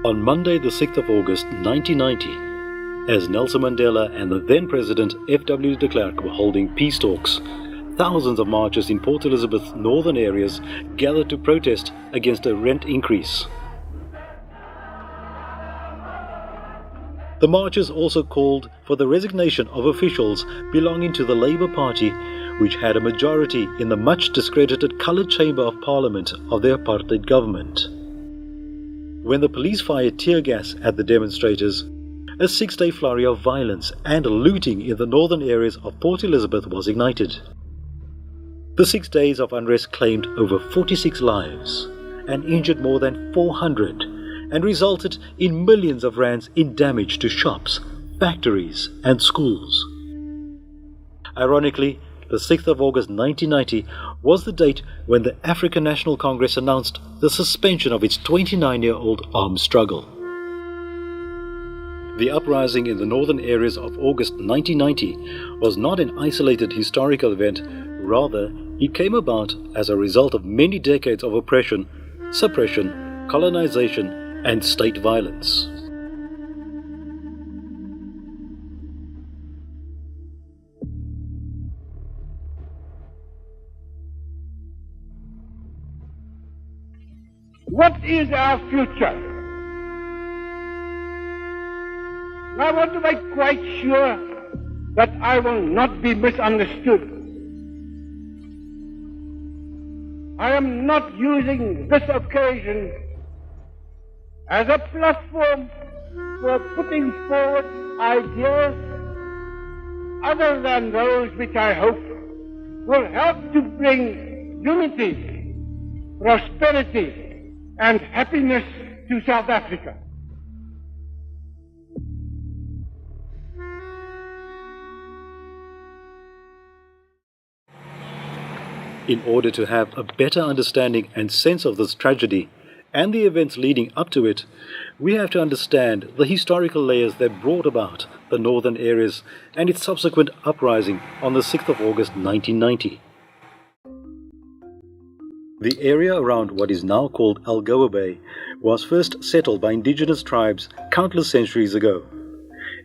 On Monday, the 6th of August 1990, as Nelson Mandela and the then President F.W. de Klerk were holding peace talks, thousands of marchers in Port Elizabeth northern areas gathered to protest against a rent increase. The marchers also called for the resignation of officials belonging to the Labour Party, which had a majority in the much discredited coloured chamber of parliament of the apartheid government. When the police fired tear gas at the demonstrators, a 6-day flurry of violence and looting in the northern areas of Port Elizabeth was ignited. The 6 days of unrest claimed over 46 lives and injured more than 400 and resulted in millions of rands in damage to shops, factories and schools. Ironically, the 6th of August 1990 was the date when the African National Congress announced the suspension of its 29-year-old armed struggle. The uprising in the northern areas of August 1990 was not an isolated historical event, rather it came about as a result of many decades of oppression, suppression, colonization and state violence. What is our future? I want to make quite sure that I will not be misunderstood. I am not using this occasion as a platform for putting forward ideas other than those which I hope will help to bring unity, prosperity, and happiness to South Africa. In order to have a better understanding and sense of this tragedy and the events leading up to it, we have to understand the historical layers that brought about the northern areas and its subsequent uprising on the 6th of August 1990. The area around what is now called Algoa Bay was first settled by indigenous tribes countless centuries ago.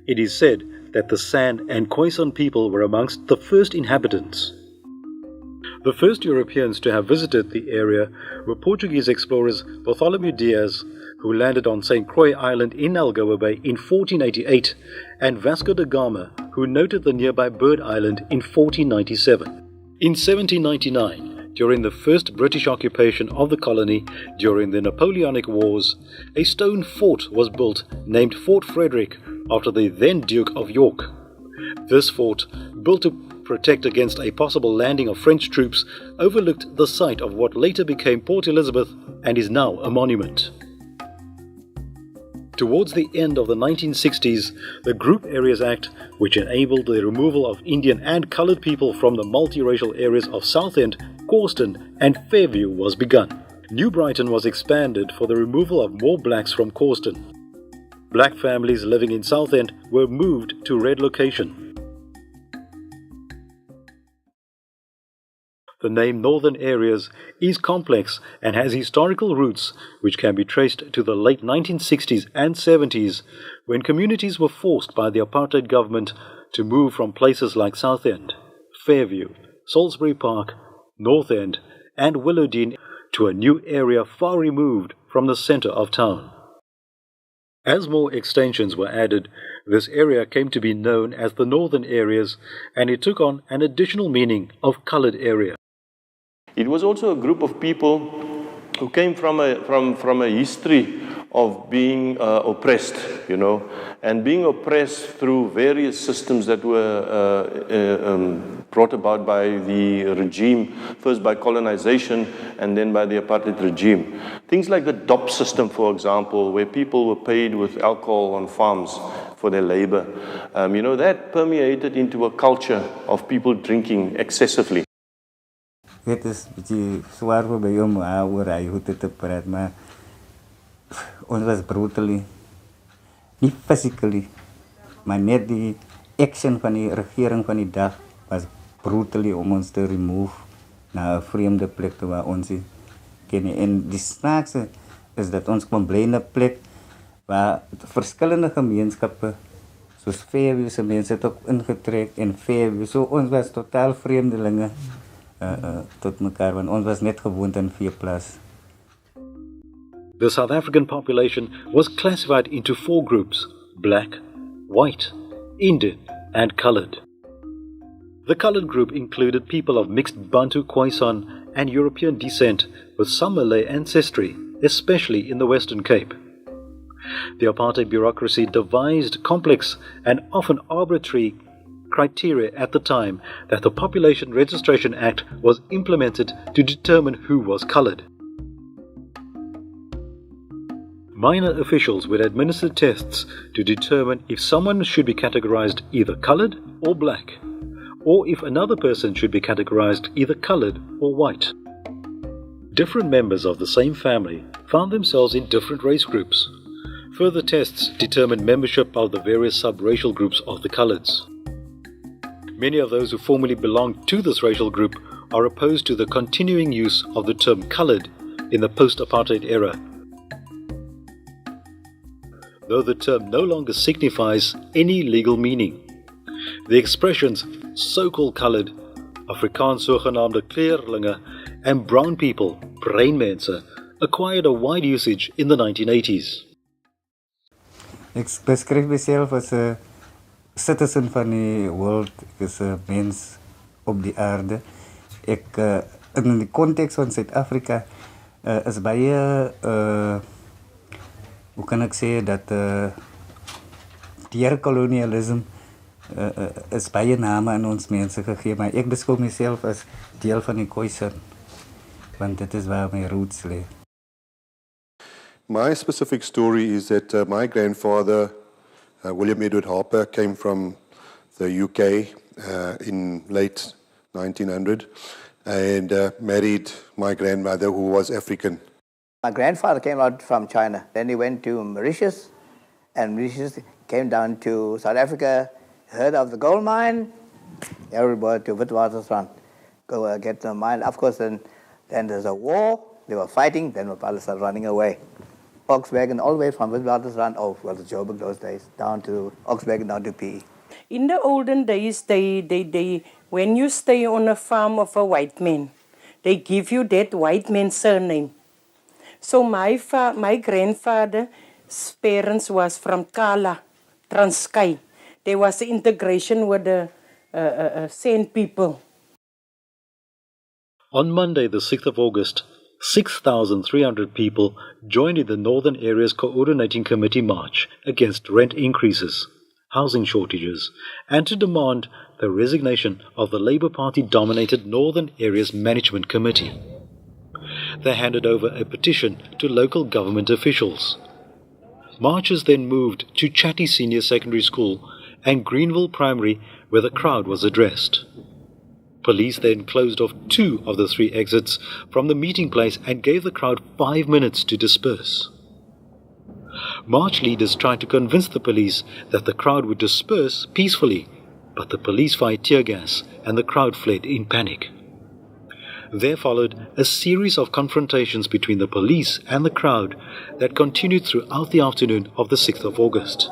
It is said that the San and Khoisan people were amongst the first inhabitants. The first Europeans to have visited the area were Portuguese explorers Bartholomew Diaz, who landed on St. Croix Island in Algoa Bay in 1488, and Vasco da Gama, who noted the nearby Bird Island in 1497. In 1799, during the first British occupation of the colony during the Napoleonic Wars, a stone fort was built named Fort Frederick after the then Duke of York. This fort, built to protect against a possible landing of French troops, overlooked the site of what later became Port Elizabeth and is now a monument. Towards the end of the 1960s, the Group Areas Act, which enabled the removal of Indian and coloured people from the multiracial areas of Southend, Cawston and Fairview, was begun. New Brighton was expanded for the removal of more blacks from Cawston. Black families living in Southend were moved to Red Location. The name Northern Areas is complex and has historical roots which can be traced to the late 1960s and 70s, when communities were forced by the apartheid government to move from places like Southend, Fairview, Salisbury Park, North End and Willowdene to a new area far removed from the centre of town. As more extensions were added, this area came to be known as the Northern Areas, and it took on an additional meaning of coloured area. It was also a group of people who came from a history of being oppressed, and being oppressed through various systems that were brought about by the regime, first by colonization and then by the apartheid regime. Things like the DOP system, for example, where people were paid with alcohol on farms for their labor. That permeated into a culture of people drinking excessively. Dit is 'n bietjie swaar vir my om oor hy hoe te praat, maar ons was brutally, nie physically, maar net die action van die regering van die dag was brutally om ons te remove na 'n vreemde plek waar ons ken. En die snaakse is dat ons kwam bly in 'n plek waar verskillende gemeenskappe soos Fairview se mense het ook ingetrek en Fairview, so ons was totaal vreemdelinge tot mekaar, want ons was net gewoond in Veeplaas. The South African population was classified into 4 groups: black, white, Indian, and coloured. The coloured group included people of mixed Bantu, Khoisan, and European descent with some Malay ancestry, especially in the Western Cape. The apartheid bureaucracy devised complex and often arbitrary criteria at the time that the Population Registration Act was implemented to determine who was coloured. Minor officials would administer tests to determine if someone should be categorized either coloured or black, or if another person should be categorized either coloured or white. Different members of the same family found themselves in different race groups. Further tests determined membership of the various sub-racial groups of the coloureds. Many of those who formerly belonged to this racial group are opposed to the continuing use of the term coloured in the post-apartheid era, though the term no longer signifies any legal meaning. The expressions so-called coloured, Afrikaans sogenaamde kleerlinge, and brown people, breinmense, acquired a wide usage in the 1980s. Ek beskryf myself as 'n citizen van die world, ek is 'n mens op die aarde. Ek in die konteks van Suid-Afrika is baie hoe kan ek sê dat deur kolonialisme is baie name aan ons mense gegee, maar ek beskou myself as deel van die Khoisan, want dit is waar my roots lê. My specific story is that my grandfather, William Edward Harper, came from the UK in late 1900 and married my grandmother, who was African. My grandfather came out from China. Then he went to Mauritius, and Mauritius came down to South Africa, heard of the gold mine, everybody to Witwatersrand, go get the mine. Of course, then there's a war, they were fighting, then my father started running away. Oxwagon all the way from Witwatersrand, the Joburg those days, down to Oxwagon, down to PE. In the olden days, they when you stay on a farm of a white man, they give you that white man's surname. So my grandfather's parents was from Kala, Transkei. There was an integration with the San people. On Monday, the 6th of August, 6,300 people joined in the Northern Area's Coordinating Committee march against rent increases, housing shortages, and to demand the resignation of the Labour Party-dominated Northern Area's Management Committee. They handed over a petition to local government officials. Marchers then moved to Chatty Senior Secondary School and Greenville Primary, where the crowd was addressed. Police then closed off 2 of the 3 exits from the meeting place and gave the crowd 5 minutes to disperse. March leaders tried to convince the police that the crowd would disperse peacefully, but the police fired tear gas and the crowd fled in panic. There followed a series of confrontations between the police and the crowd that continued throughout the afternoon of the 6th of August.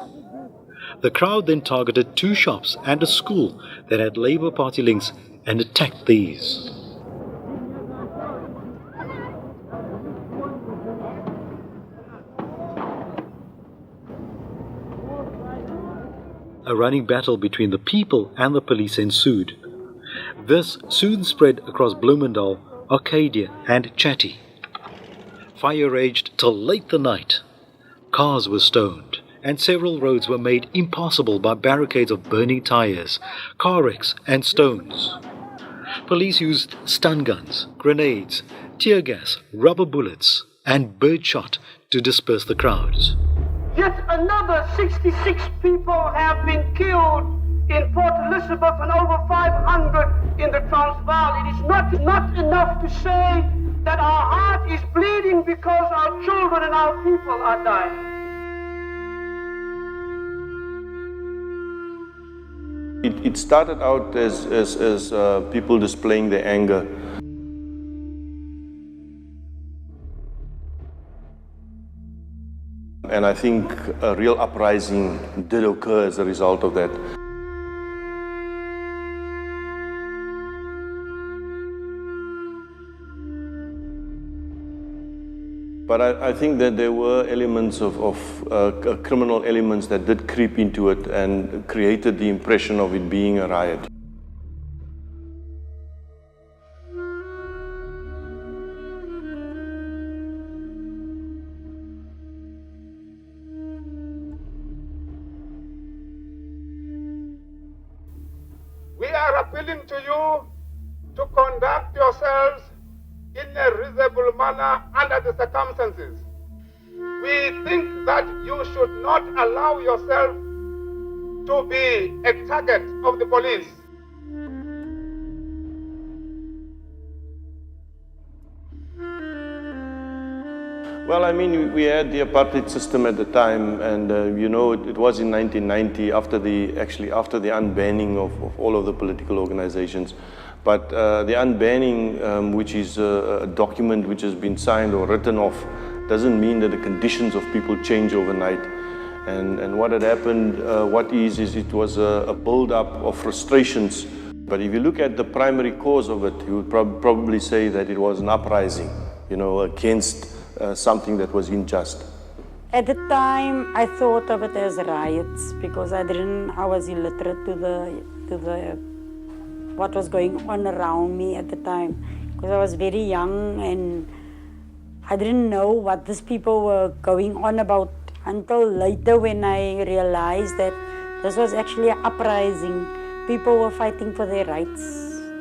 The crowd then targeted 2 shops and a school that had Labour Party links and attacked these. A running battle between the people and the police ensued. This soon spread across Bloemendal, Arcadia and Chatty. Fire raged till late the night. Cars were stoned, and several roads were made impassable by barricades of burning tires, car wrecks and stones. Police used stun guns, grenades, tear gas, rubber bullets and birdshot to disperse the crowds. Yet another 66 people have been killed in Port Elizabeth and over 500 in the Transvaal. It is not enough to say that our heart is bleeding because our children and our people are dying. It started out as people displaying their anger. And I think a real uprising did occur as a result of that. But I think that there were elements of criminal elements that did creep into it and created the impression of it being a riot. We are appealing to you to conduct yourselves in a reasonable manner under the circumstances. We think that you should not allow yourself to be a target of the police. Well, I mean, we had the apartheid system at the time, and it was in 1990 after the unbanning of all of the political organizations. But the unbanning, which is a document which has been signed or written off, doesn't mean that the conditions of people change overnight. And what had happened, it was a build-up of frustrations. But if you look at the primary cause of it, you would probably say that it was an uprising, against something that was unjust. At the time, I thought of it as riots because I was illiterate to the what was going on around me at the time, because I was very young and I didn't know what these people were going on about until later when I realized that this was actually an uprising. People were fighting for their rights.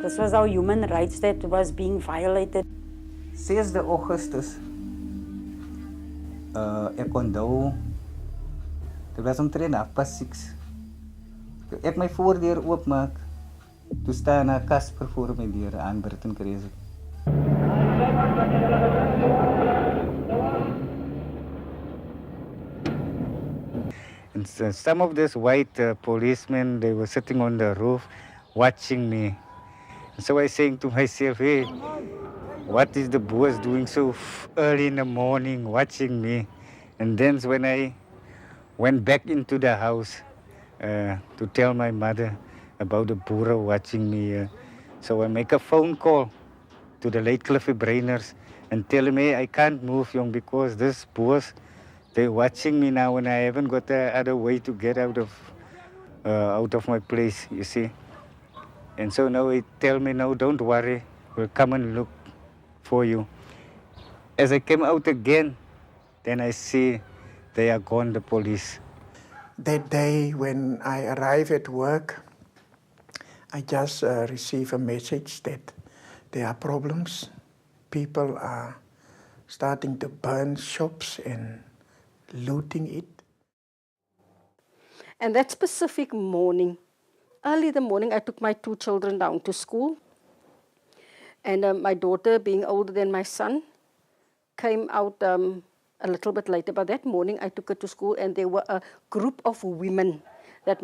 This was our human rights that was being violated. 6 Augustus, ek onthou, dit was omtrent 6:30. Ek my voordeur oopmaak, toe staan 'n Casper voor my deur aan Burton Crescent. And some of these white policemen, they were sitting on the roof watching me. So I saying to myself, hey, what is the boss doing so early in the morning watching me? And then when I went back into the house to tell my mother about the Boere watching me. So I make a phone call to the late Cliffy Brainers and tell him, hey, I can't move, young, because this boss, they're watching me now and I haven't got the other way to get out of my place, you see. And so now he tell me, no, don't worry, we'll come and look for you. As I came out again, then I see they are gone, the police. That day when I arrive at work, I just receive a message that there are problems. People are starting to burn shops and looting it. And that specific morning, early in the morning, I took my 2 children down to school. And my daughter, being older than my son, came out a little bit later. But that morning, I took her to school, and there were a group of women that